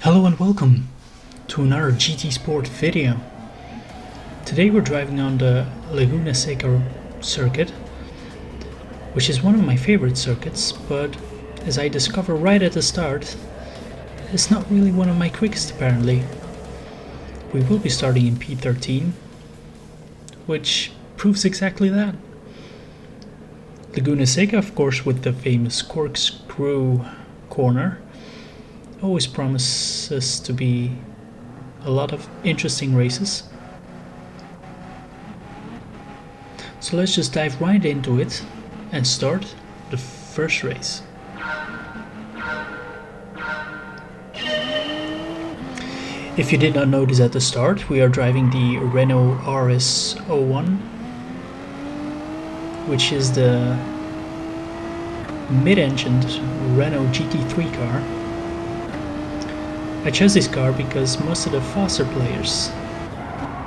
Hello and welcome to another GT Sport video. Today we're driving on the Laguna Seca circuit, which is one of my favorite circuits, but as I discover right at the start, it's not really one of my quickest apparently. We will be starting in P13, which proves exactly that. Laguna Seca, of course, with the famous corkscrew corner, always promises to be a lot of interesting races. So let's just dive right into it and start the first race. If you did not notice at the start, we are driving the Renault RS01, which is the mid-engined Renault GT3 car. I chose this car because most of the faster players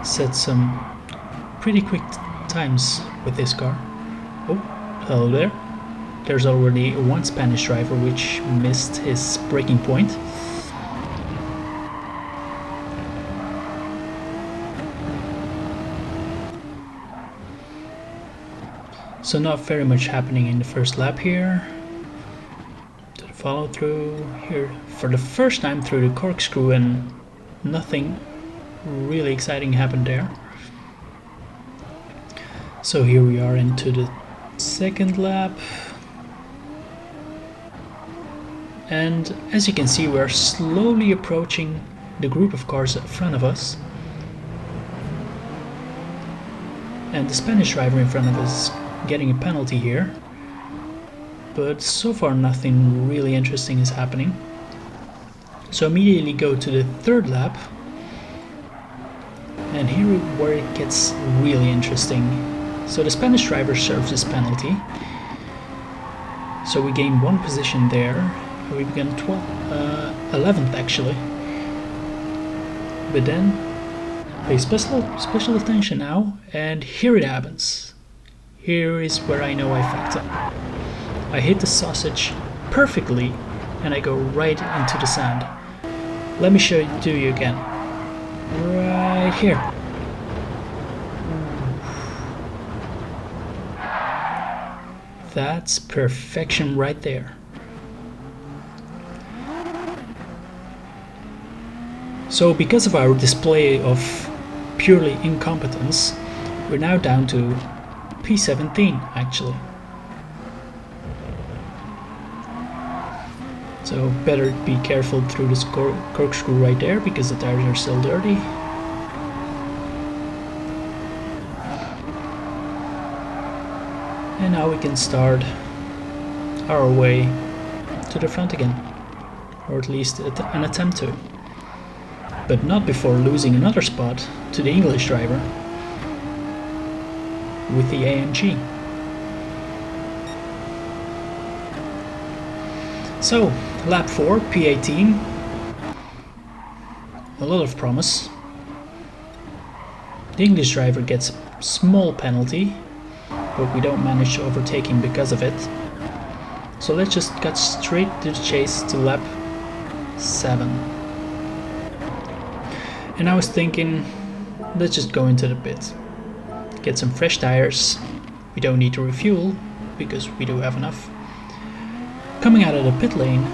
set some pretty quick times with this car. Oh, hello there. There's already one Spanish driver which missed his braking point. So not very much happening in the first lap here. Follow through here for the first time through the corkscrew, and nothing really exciting happened there. So here we are into the second lap, and as you can see, we're slowly approaching the group of cars in front of us, and the Spanish driver in front of us is getting a penalty here. But so far nothing really interesting is happening. So immediately go to the third lap, and here where it gets really interesting. So the Spanish driver serves his penalty, so we gain one position there. We began 11th actually, but then pay special attention now, and here it happens. Here is where I know I fucked up. I hit the sausage perfectly and I go right into the sand. Let me show it to you again. Right here. That's perfection right there. So because of our display of purely incompetence, we're now down to P17 actually. So better be careful through this corkscrew right there, because the tires are still dirty. And now we can start our way to the front again, or at least an attempt to. But not before losing another spot to the English driver with the AMG. So, lap 4, P18, a lot of promise. The English driver gets a small penalty, but we don't manage to overtake him because of it. So let's just cut straight to the chase to lap 7. And I was thinking, let's just go into the pit, get some fresh tires. We don't need to refuel, because we do have enough. Coming out of the pit lane,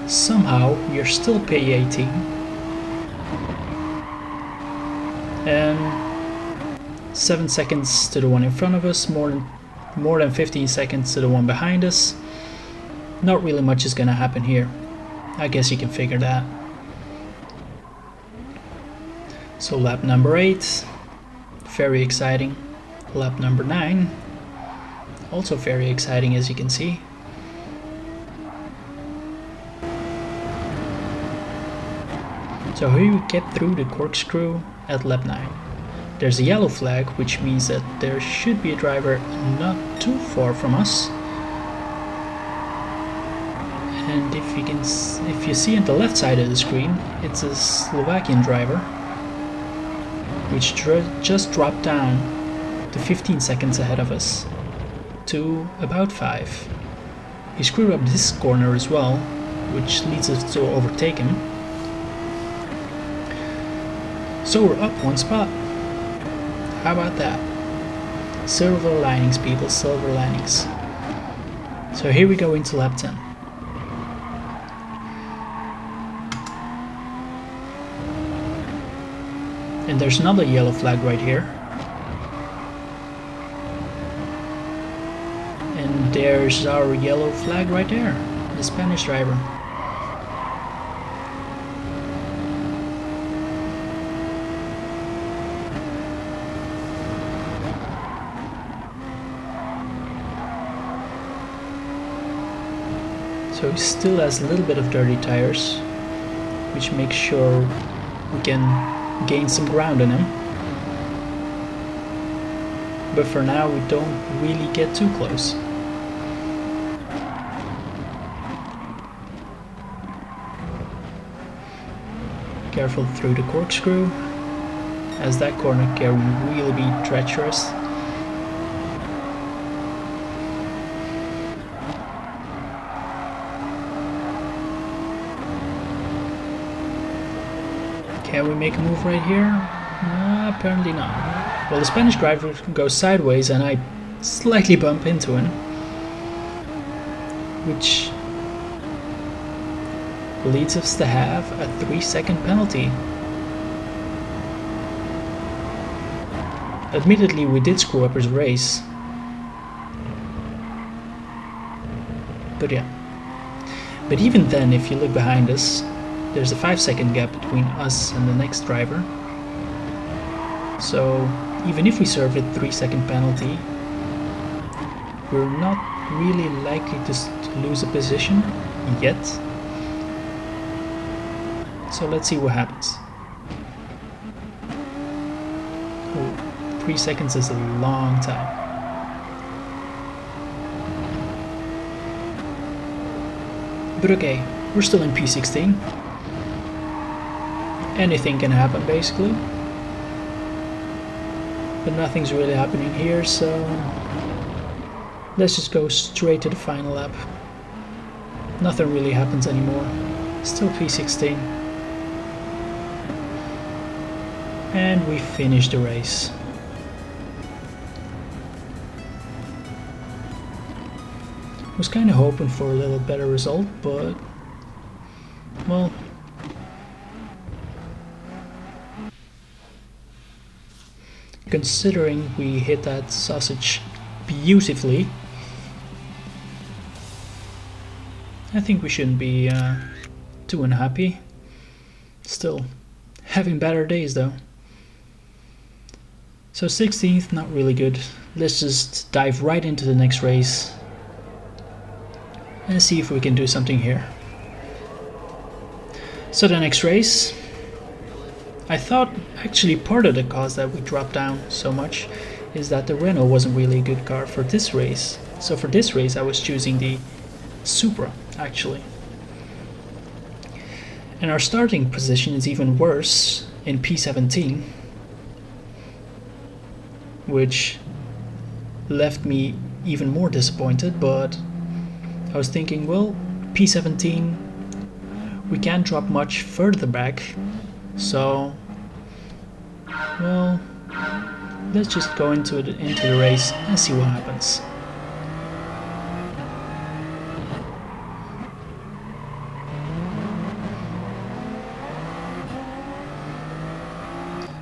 somehow we are still P18, and 7 seconds to the one in front of us, more than 15 seconds to the one behind us. Not really much is gonna happen here. I guess you can figure that. So lap number 8, very exciting. Lap number 9, also very exciting, as you can see. So here we get through the corkscrew at lap 9. There's a yellow flag, which means that there should be a driver not too far from us. And if you see on the left side of the screen, it's a Slovakian driver, which just dropped down to 15 seconds ahead of us to about 5. He screwed up this corner as well, which leads us to overtake him. So we're up one spot. How about that? Silver linings, people, silver linings. So here we go into lap 10. And there's another yellow flag right here. And there's our yellow flag right there, the Spanish driver. So he still has a little bit of dirty tires, which makes sure we can gain some ground on him. But for now we don't really get too close. Careful through the corkscrew, as that corner can really be treacherous. Can we make a move right here? Apparently not. Well, the Spanish driver goes sideways and I slightly bump into him, which leads us to have a 3-second penalty. Admittedly, we did screw up his race. But yeah. But even then, if you look behind us, there's a 5-second gap between us and the next driver. So even if we serve a 3-second penalty, we're not really likely to lose a position yet. So let's see what happens. Oh, 3 seconds is a long time. But okay, we're still in P16. Anything can happen basically. But nothing's really happening here, so let's just go straight to the final lap. Nothing really happens anymore. Still P16. And we finish the race. Was kind of hoping for a little better result, but well, considering we hit that sausage beautifully, I think we shouldn't be too unhappy. Still having better days though. So 16th, not really good. Let's just dive right into the next race and see if we can do something here. So the next race, I thought actually part of the cause that we dropped down so much is that the Renault wasn't really a good car for this race. So for this race I was choosing the Supra actually. And our starting position is even worse in P17, which left me even more disappointed, but I was thinking, well, P17, we can't drop much further back, so, well, let's just go into the race and see what happens.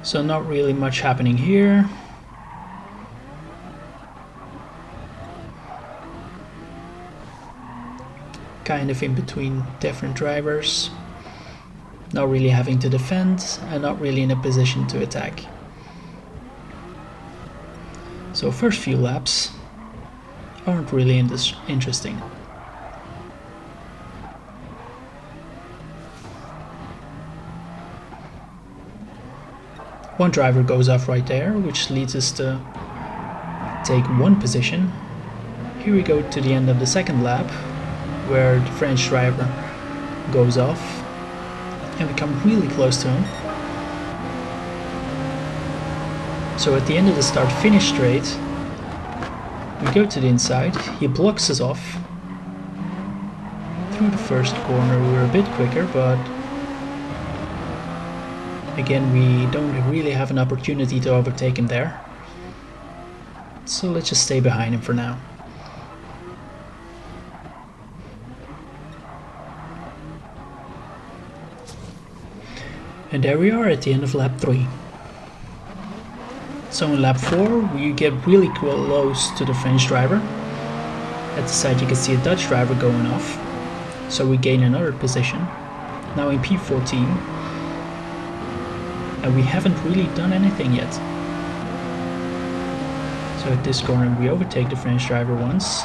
So not really much happening here. Kind of in between different drivers, not really having to defend and not really in a position to attack. So first few laps aren't really interesting. One driver goes off right there, which leads us to take one position. Here we go to the end of the second lap, where the French driver goes off and we come really close to him. So at the end of the start-finish straight, we go to the inside, he blocks us off. Through the first corner we were a bit quicker, but Again, we don't really have an opportunity to overtake him there. So let's just stay behind him for now. And there we are at the end of lap 3. So in lap 4 we get really close to the French driver. At the side you can see a Dutch driver going off. So we gain another position. Now in P14. And we haven't really done anything yet. So at this corner we overtake the French driver once.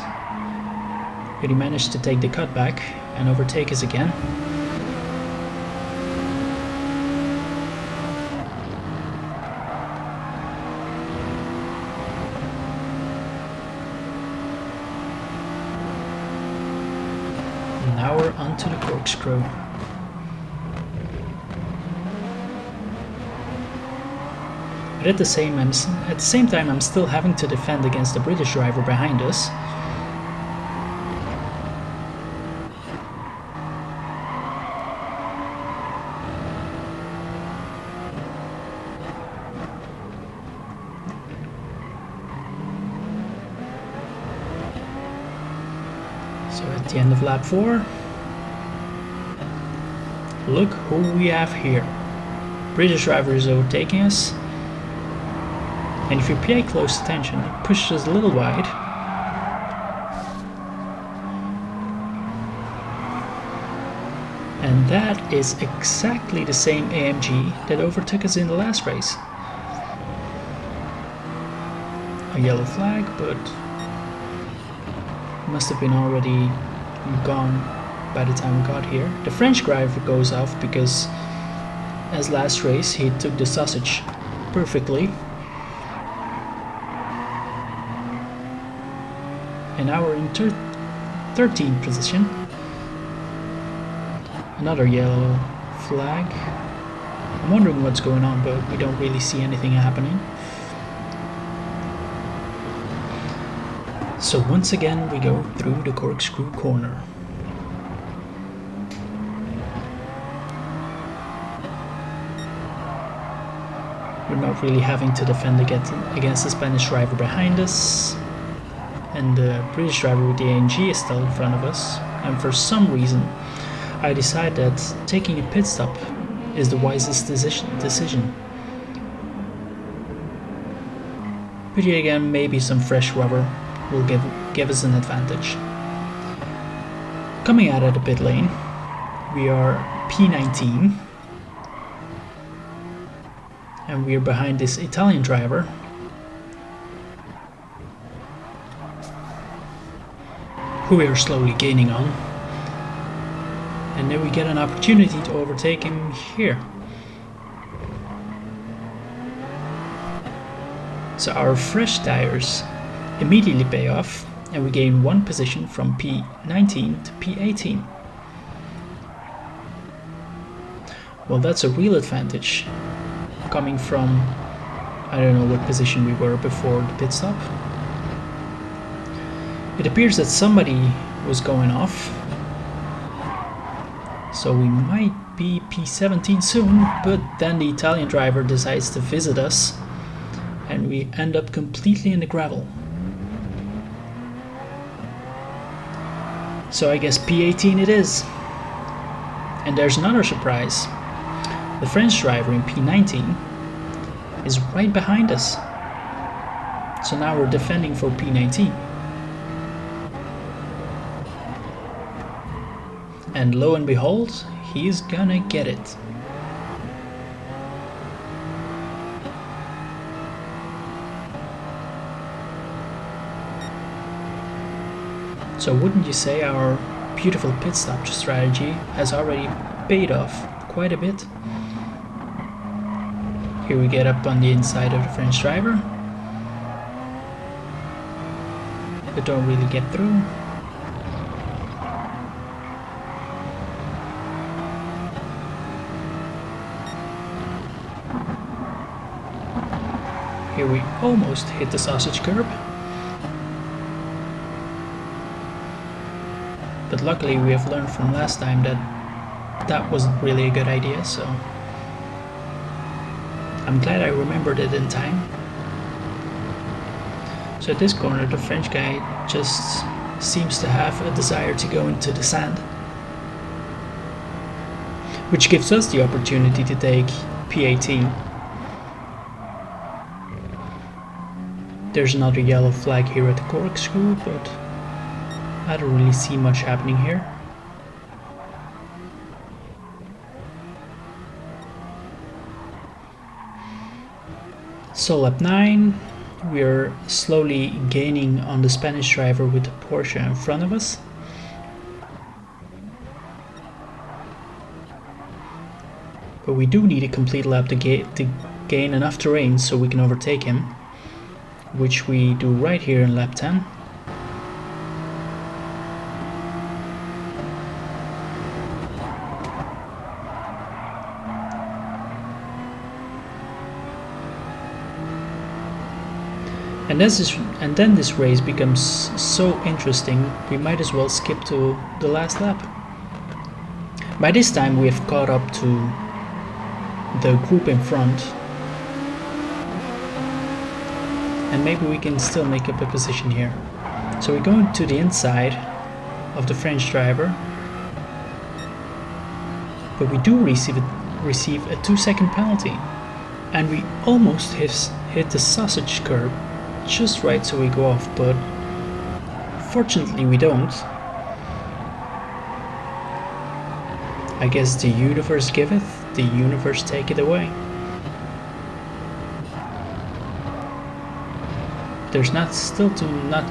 But he managed to take the cutback and overtake us again. Now we're onto the corkscrew. But at the same time I'm still having to defend against the British driver behind us. So at the end of lap 4, look who we have here. British driver is overtaking us, and if you pay close attention, it pushes us a little wide. And that is exactly the same AMG that overtook us in the last race. A yellow flag, but must have been already gone by the time we got here. The French driver goes off because as last race he took the sausage perfectly. And now we're in 13th position. Another yellow flag. I'm wondering what's going on, but we don't really see anything happening. So once again we go through the corkscrew corner. We're not really having to defend against the Spanish driver behind us. And the British driver with the AMG is still in front of us. And for some reason I decide that taking a pit stop is the wisest decision. But yet again, maybe some fresh rubber will give us an advantage. Coming out of the pit lane, we are P19, and we are behind this Italian driver, who we are slowly gaining on. And then we get an opportunity to overtake him here. So our fresh tires immediately pay off, and we gain one position from P19 to P18. Well, that's a real advantage, coming from, I don't know what position we were before the pit stop. It appears that somebody was going off, so we might be P17 soon, but then the Italian driver decides to visit us, and we end up completely in the gravel. So I guess P18 it is. And there's another surprise. The French driver in P19 is right behind us. So now we're defending for P19. And lo and behold, he's gonna get it. So wouldn't you say our beautiful pit stop strategy has already paid off quite a bit? Here we get up on the inside of the French driver, but don't really get through. Here we almost hit the sausage curb. But luckily we have learned from last time that that wasn't really a good idea, so I'm glad I remembered it in time. So at this corner, the French guy just seems to have a desire to go into the sand, which gives us the opportunity to take P18. There's another yellow flag here at the corkscrew, but I don't really see much happening here. So lap 9, we are slowly gaining on the Spanish driver with the Porsche in front of us. But we do need a complete lap to gain enough terrain so we can overtake him, which we do right here in lap 10. And then this race becomes so interesting, we might as well skip to the last lap. By this time we have caught up to the group in front, and maybe we can still make up a position here. So we're going to the inside of the French driver, but we do receive a 2-second penalty, and we almost hit the sausage curb just right so we go off, but fortunately we don't. I guess the universe giveth, the universe taketh away. There's not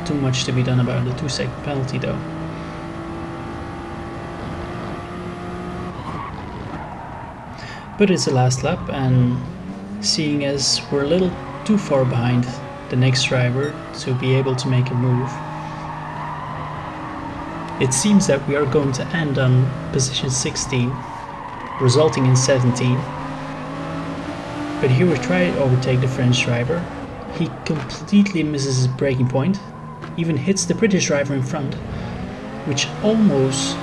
too much to be done about the 2-second penalty though. But it's the last lap, and seeing as we're a little too far behind the next driver to be able to make a move, it seems that we are going to end on position 16, resulting in 17. But here we try to overtake the French driver. He completely misses his braking point, even hits the British driver in front, which almost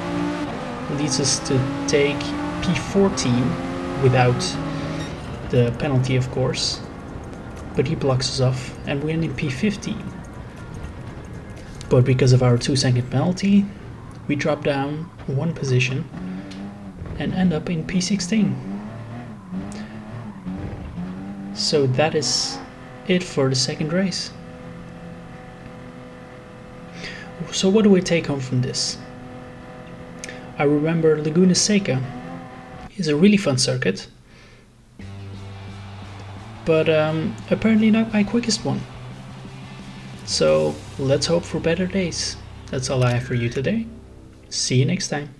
leads us to take P14 without the penalty, of course. But he blocks us off and we're in P15. But because of our 2-second penalty, we drop down 1 position and end up in P16. So that is it for the second race. So what do we take home from this? I remember Laguna Seca is a really fun circuit, but apparently not my quickest one. So let's hope for better days. That's all I have for you today. See you next time.